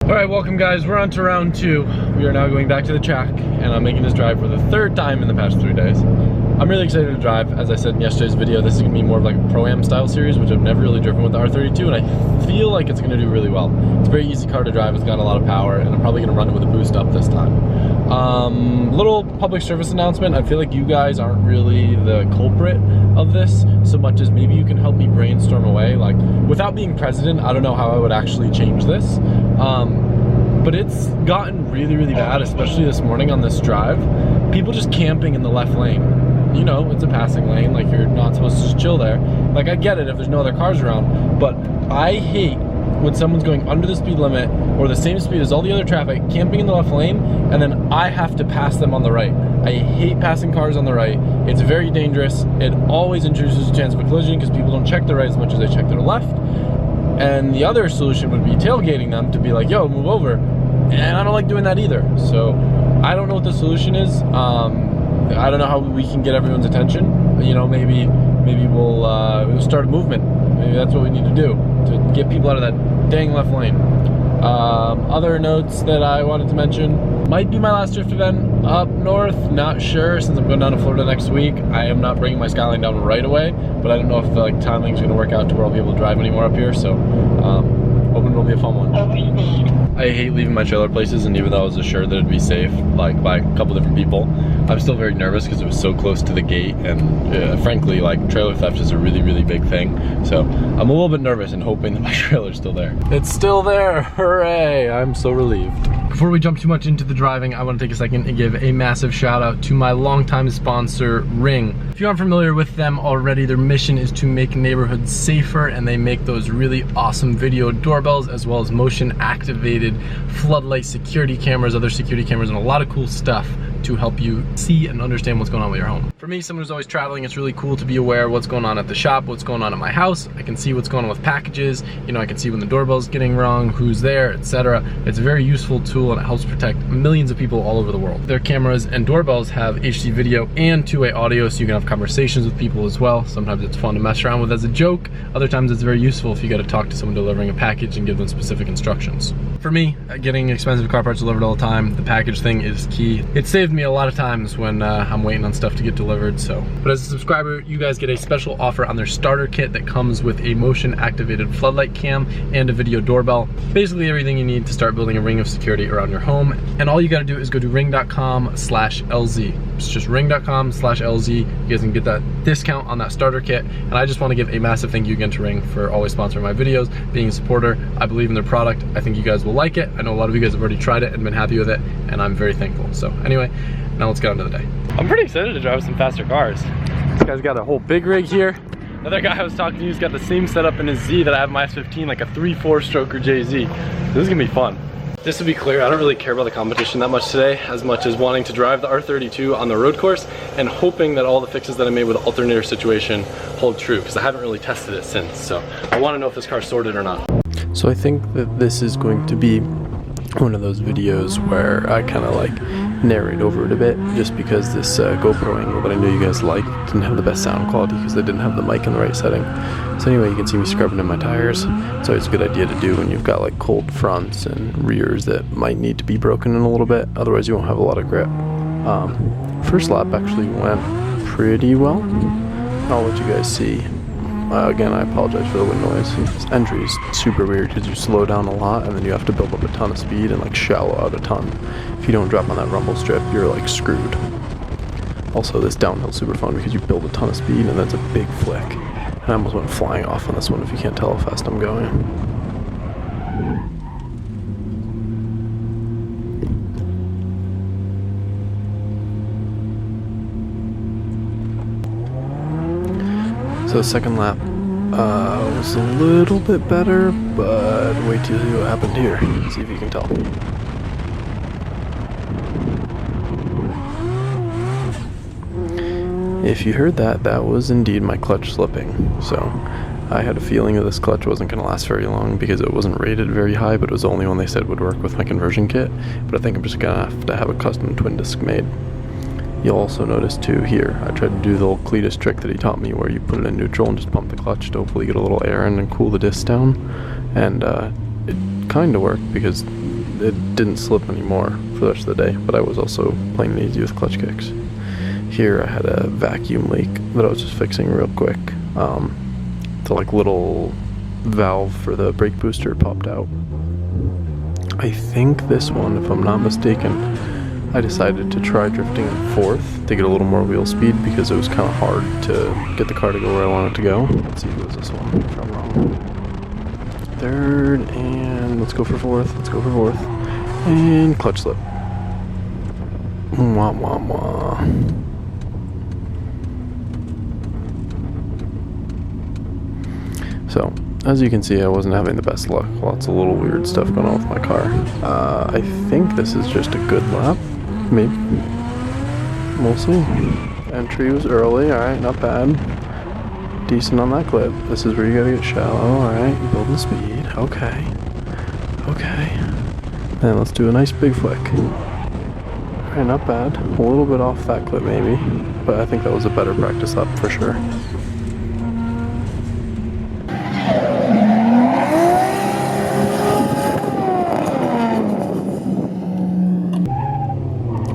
Alright, welcome guys, we're on to round 2. We are now going back to the track, and I'm making this drive for the 3rd time in the past 3 days. I'm really excited to drive. As I said in yesterday's video, this is going to be more of like a Pro-Am style series, which I've never really driven with the R32, and I feel like it's going to do really well. It's a very easy car to drive, it's got a lot of power, and I'm probably going to run it with a boost up this time. Little public service announcement. I feel like you guys aren't really the culprit of this so much as maybe you can help me brainstorm away. Like, without being president, I don't know how I would actually change this. But it's gotten really, really bad, especially this morning on this drive. People just camping in the left lane. You know, it's a passing lane, like you're not supposed to just chill there. Like, I get it if there's no other cars around, but I hate when someone's going under the speed limit or the same speed as all the other traffic, camping in the left lane, and then I have to pass them on the right. I hate passing cars on the right. It's very dangerous. It always introduces a chance of a collision because people don't check their right as much as they check their left. And the other solution would be tailgating them to be like, yo, move over. And I don't like doing that either. So I don't know what the solution is. I don't know how we can get everyone's attention. You know, maybe we'll start a movement. Maybe that's what we need to do to get people out of that dang left lane. Other notes that I wanted to mention, might be my last drift event up north, not sure, since I'm going down to Florida next week. I am not bringing my Skyline down right away, but I don't know if the timing's going to work out to where I'll be able to drive anymore up here, so hoping it'll be a fun one. I hate leaving my trailer places, and even though I was assured that it'd be safe, like by a couple different people, I'm still very nervous because it was so close to the gate, and frankly, like, trailer theft is a really, really big thing. So I'm a little bit nervous and hoping that my trailer's still there. It's still there, hooray! I'm so relieved. Before we jump too much into the driving, I want to take a second and give a massive shout out to my longtime sponsor, Ring. If you aren't familiar with them already, their mission is to make neighborhoods safer, and they make those really awesome video doorbells as well as motion activated floodlight security cameras, other security cameras, and a lot of cool stuff to help you see and understand what's going on with your home. For me, someone who's always traveling, it's really cool to be aware of what's going on at the shop, what's going on at my house. I can see what's going on with packages, you know, I can see when the doorbell's getting rung, who's there, etc. It's a very useful tool, and it helps protect millions of people all over the world. Their cameras and doorbells have HD video and two-way audio, so you can have conversations with people as well. Sometimes it's fun to mess around with as a joke. Other times it's very useful if you got to talk to someone delivering a package and give them specific instructions. For me, getting expensive car parts delivered all the time, the package thing is key. It saved me a lot of times when I'm waiting on stuff to get delivered, so. But as a subscriber, you guys get a special offer on their starter kit that comes with a motion activated floodlight cam and a video doorbell. Basically everything you need to start building a ring of security around your home. And all you gotta do is go to ring.com/LZ. It's just ring.com/LZ. You guys can get that discount on that starter kit. And I just wanna give a massive thank you again to Ring for always sponsoring my videos, being a supporter. I believe in their product. I think you guys will like it. I know a lot of you guys have already tried it and been happy with it, and I'm very thankful. So anyway, now let's get on to the day. I'm pretty excited to drive some faster cars. This guy's got a whole big rig here. Another guy I was talking to, he's got the same setup in his Z that I have in my S15, like a 3.4 stroker JZ. This is gonna be fun. Just to be clear, I don't really care about the competition that much today, as much as wanting to drive the R32 on the road course and hoping that all the fixes that I made with the alternator situation hold true, because I haven't really tested it since. So I want to know if this car's sorted or not. So I think that this is going to be one of those videos where I kind of like narrate over it a bit, just because this GoPro angle that I know you guys like didn't have the best sound quality because I didn't have the mic in the right setting. So anyway, you can see me scrubbing in my tires. It's always a good idea to do when you've got like cold fronts and rears that might need to be broken in a little bit, otherwise you won't have a lot of grip. First lap actually went pretty well. I'll let you guys see. Again, I apologize for the wind noise. This entry is super weird because you slow down a lot and then you have to build up a ton of speed and like shallow out a ton. If you don't drop on that rumble strip, you're like screwed. Also, this downhill's super fun because you build a ton of speed and that's a big flick. And I almost went flying off on this one if you can't tell how fast I'm going. So the second lap was a little bit better, but wait till you see what happened here. See if you can tell. If you heard that, that was indeed my clutch slipping. So I had a feeling that this clutch wasn't going to last very long because it wasn't rated very high, but it was the only one they said would work with my conversion kit. But I think I'm just going to have a custom twin disc made. You'll also notice too here, I tried to do the little Cletus trick that he taught me where you put it in neutral and just pump the clutch to hopefully get a little air in and cool the disc down. And it kind of worked because it didn't slip anymore for the rest of the day, but I was also playing it easy with clutch kicks. Here I had a vacuum leak that I was just fixing real quick. The like little valve for the brake booster popped out. I think this one, if I'm not mistaken, I decided to try drifting in fourth to get a little more wheel speed because it was kind of hard to get the car to go where I want it to go. Let's see, who was this one? If I'm wrong. Third, and let's go for fourth. Let's go for fourth. And clutch slip. Wah, wah, wah. So, as you can see, I wasn't having the best luck. Lots of little weird stuff going on with my car. I think this is just a good lap. Maybe. We'll see. Entry was early. Alright, not bad. Decent on that clip. This is where you gotta get shallow. Alright, building speed. Okay. Okay. And let's do a nice big flick. Alright, not bad. A little bit off that clip maybe. But I think that was a better practice lap for sure.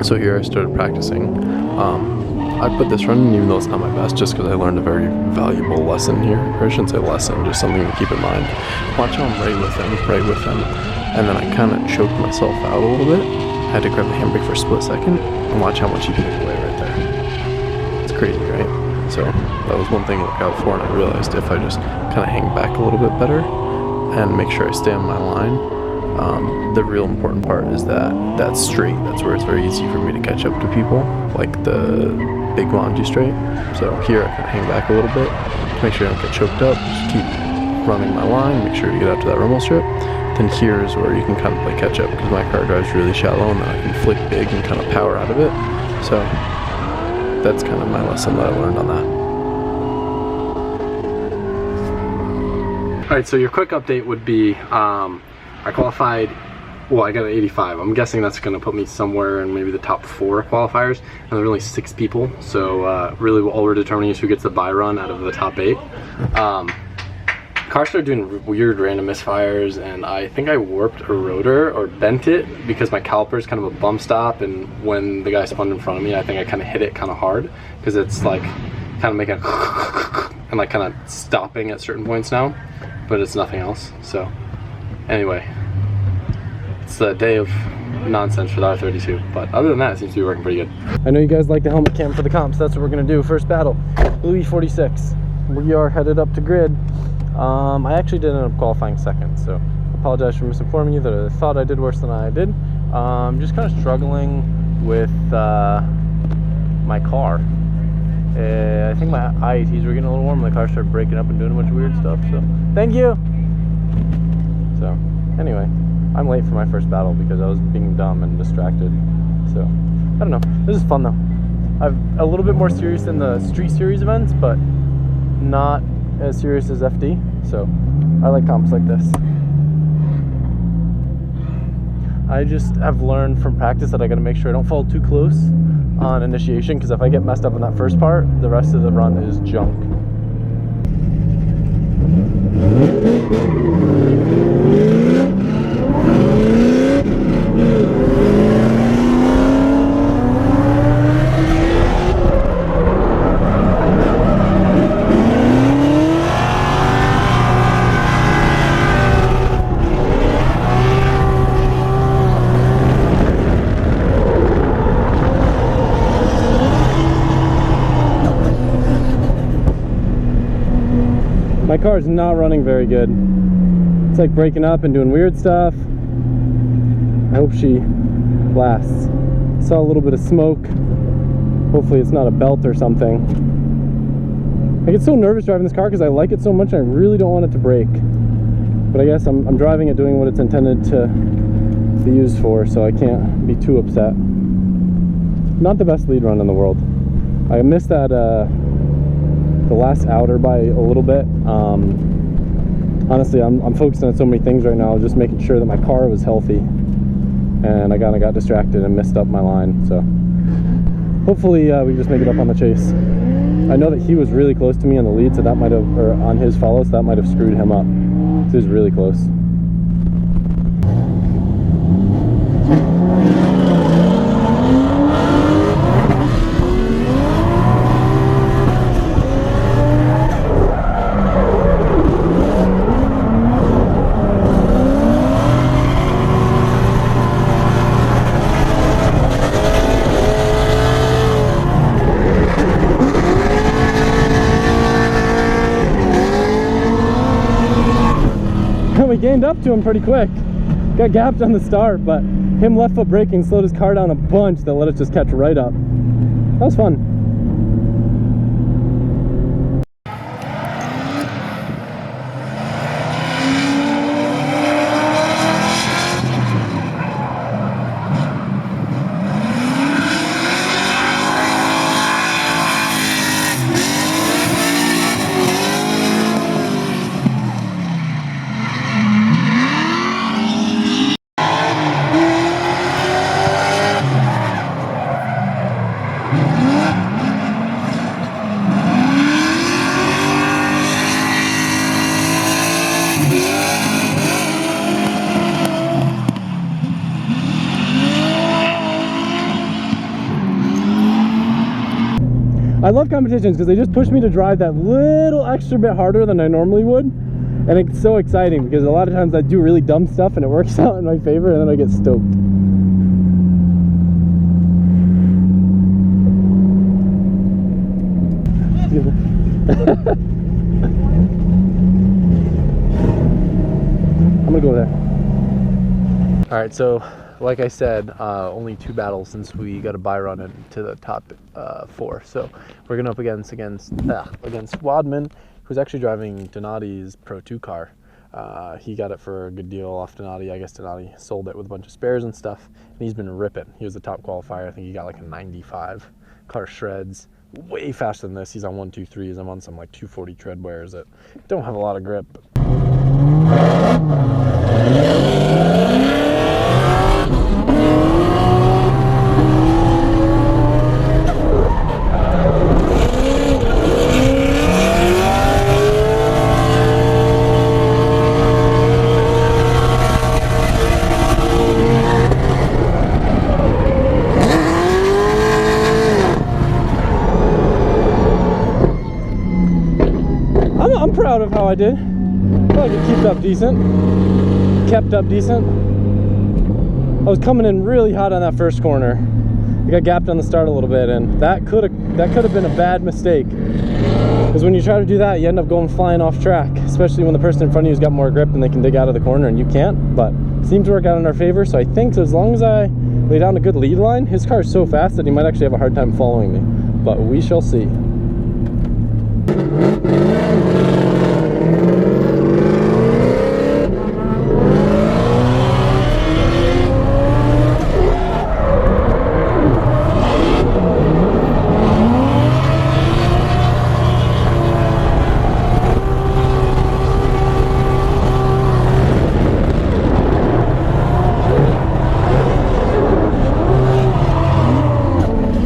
So here I started practicing. I put this run even though it's not my best just because I learned a very valuable lesson here. Or I shouldn't say lesson, just something to keep in mind. Watch how I'm right with him. And then I kind of choked myself out a little bit. I had to grab the handbrake for a split second and watch how much he pulled away right there. It's crazy, right? So that was one thing to look out for, and I realized if I just kind of hang back a little bit better and make sure I stay on my line, the real important part is that that's straight. That's where it's very easy for me to catch up to people, like the big Longy straight. So here I can hang back a little bit to make sure I don't get choked up. Just keep running my line, make sure to get out to that rumble strip. Then here is where you can kind of play catch up because my car drives really shallow and then I can flick big and kind of power out of it. So that's kind of my lesson that I learned on that. Alright, so your quick update would be I qualified, well, I got an 85. I'm guessing that's going to put me somewhere in maybe the top 4 qualifiers, and there are only 6 people, so really all we're determining is who gets the bye run out of the top 8. Car started doing weird random misfires, and I think I warped a rotor or bent it because my caliper is kind of a bump stop, and when the guy spun in front of me, I think I kind of hit it kind of hard because it's like kind of making and like kind of stopping at certain points now, but it's nothing else. So anyway, it's a day of nonsense for the R32, but other than that, it seems to be working pretty good. I know you guys like the helmet cam for the comps. That's what we're gonna do. First battle, Louis 46. We are headed up to grid. I actually did end up qualifying second, so I apologize for misinforming you that I thought I did worse than I did. Just kind of struggling with my car. I think my IATs were getting a little warm. My car started breaking up and doing a bunch of weird stuff, so thank you. So anyway, I'm late for my first battle because I was being dumb and distracted. So I don't know, this is fun though. I'm a little bit more serious than the street series events, but not as serious as FD, so I like comps like this. I just have learned from practice that I gotta make sure I don't fall too close on initiation, because if I get messed up in that first part, the rest of the run is junk. My car is not running very good. It's like breaking up and doing weird stuff. I hope she lasts. Saw a little bit of smoke. Hopefully it's not a belt or something. I get so nervous driving this car because I like it so much and I really don't want it to break. But I guess I'm driving it doing what it's intended to be used for, so I can't be too upset. Not the best lead run in the world. I missed that the last outer by a little bit. Honestly, I'm focusing on so many things right now, just making sure that my car was healthy, and I kind of got distracted and missed up my line. So hopefully we just make it up on the chase. I know that he was really close to me on the lead, so that might have, or on his follow, so that might have screwed him up. So he was really close. gained up to him pretty quick. Got gapped on the start, but him left foot braking slowed his car down a bunch that let it just catch right up. That was fun. I love competitions because they just push me to drive that little extra bit harder than I normally would, and it's so exciting because a lot of times I do really dumb stuff and it works out in my favor, and then I get stoked. I'm gonna go there. All right, so like I said, only 2 battles since we got a bye run into the top 4. So we're going up against Wadman, who's actually driving Donati's Pro 2 car. He got it for a good deal off Donati. I guess Donati sold it with a bunch of spares and stuff, and he's been ripping. He was the top qualifier. I think he got like a 95. Car shreds way faster than this. He's on 123s. I'm on some like 240 treadwears that don't have a lot of grip. I'm proud of how I did. I feel like it kept up decent. I was coming in really hot on that first corner. I got gapped on the start a little bit, and that could have been a bad mistake. Because when you try to do that, you end up going flying off track, especially when the person in front of you's got more grip and they can dig out of the corner and you can't. But it seemed to work out in our favor, so I think as long as I lay down a good lead line, his car is so fast that he might actually have a hard time following me. But we shall see.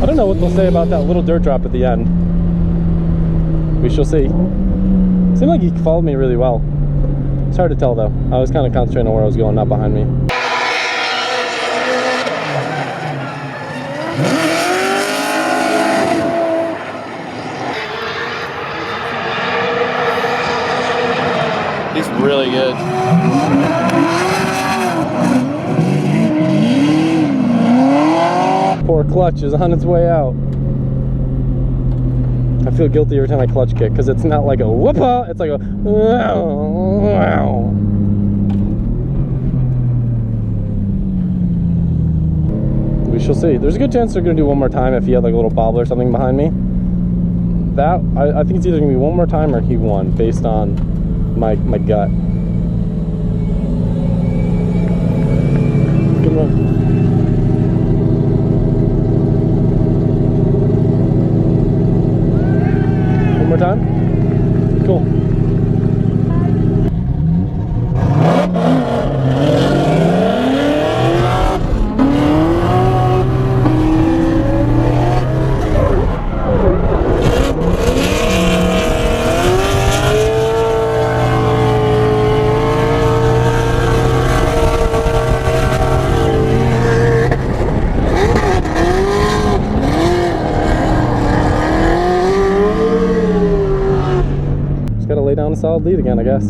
I don't know what they'll say about that little dirt drop at the end. We shall see. Seemed like he followed me really well. It's hard to tell though. I was kind of concentrating on where I was going, not behind me. He's really good. Poor clutch is on its way out. I feel guilty every time I clutch kick because it's not like a whoop-a, it's like a wow. We shall see. There's a good chance they're going to do one more time if he had like a little bobble or something behind me. That I think it's either going to be one more time or he won based on my gut. Good run. One more time? Cool. Just gotta lay down a solid lead again, I guess.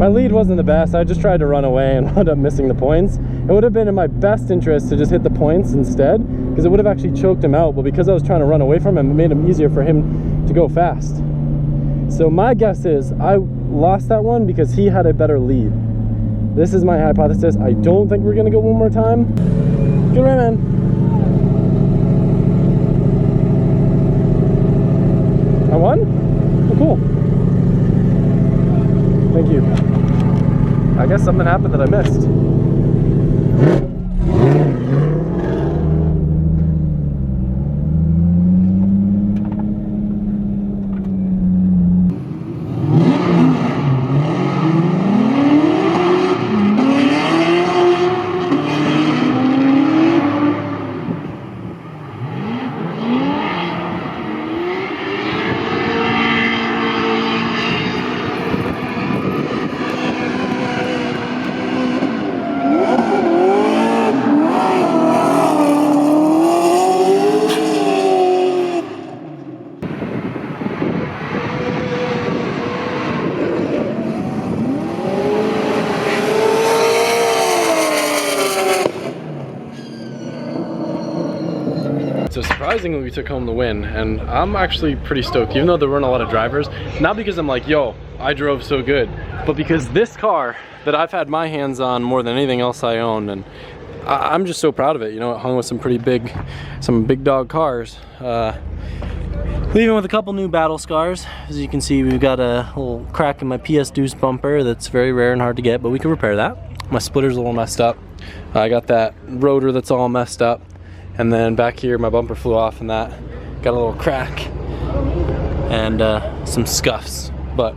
My lead wasn't the best. I just tried to run away and wound up missing the points. It would have been in my best interest to just hit the points instead, because it would have actually choked him out, but because I was trying to run away from him, it made him easier for him to go fast. So my guess is I lost that one because he had a better lead. This is my hypothesis. I don't think we're gonna go one more time. Good right, man. I won? Oh, cool. Thank you. I guess something happened that I missed. So surprisingly, we took home the win, and I'm actually pretty stoked, even though there weren't a lot of drivers. Not because I'm like, yo, I drove so good, but because this car that I've had my hands on more than anything else I own, and I'm just so proud of it. You know, it hung with some big dog cars. Leaving with a couple new battle scars. As you can see, we've got a little crack in my PS Deuce bumper that's very rare and hard to get, but we can repair that. My splitter's a little messed up. I got that rotor that's all messed up. And then back here, my bumper flew off and that got a little crack and some scuffs. But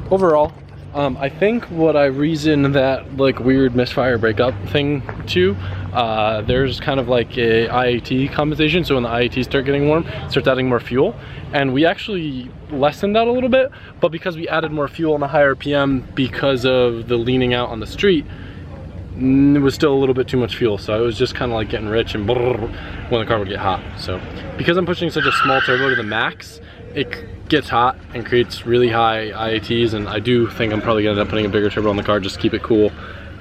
overall, I think what I reason that like weird misfire breakup thing to, there's kind of like a IAT compensation. So when the IATs start getting warm, it starts adding more fuel. And we actually lessened that a little bit, but because we added more fuel and a higher PM because of the leaning out on the street, it was still a little bit too much fuel, so it was just kind of like getting rich and when the car would get hot. So because I'm pushing such a small turbo to the max, it gets hot and creates really high IATs, and I do think I'm probably gonna end up putting a bigger turbo on the car just to keep it cool,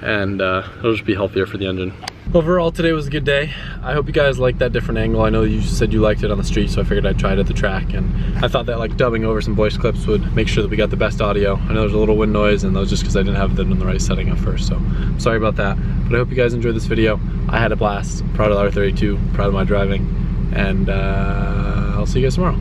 and it'll just be healthier for the engine. Overall, today was a good day. I hope you guys liked that different angle. I know you said you liked it on the street, so I figured I'd try it at the track, and I thought that like dubbing over some voice clips would make sure that we got the best audio. I know there's a little wind noise, and that was just because I didn't have them in the right setting at first, so I'm sorry about that. But I hope you guys enjoyed this video. I had a blast. Proud of the R32, proud of my driving, and I'll see you guys tomorrow.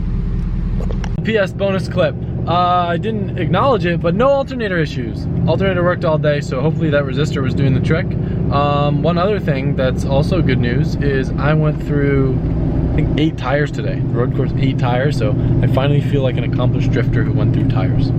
PS bonus clip. I didn't acknowledge it, but no alternator issues. Alternator worked all day, so hopefully that resistor was doing the trick. One other thing that's also good news is I went through, I think, 8 tires today. The road course 8 tires, so I finally feel like an accomplished drifter who went through tires.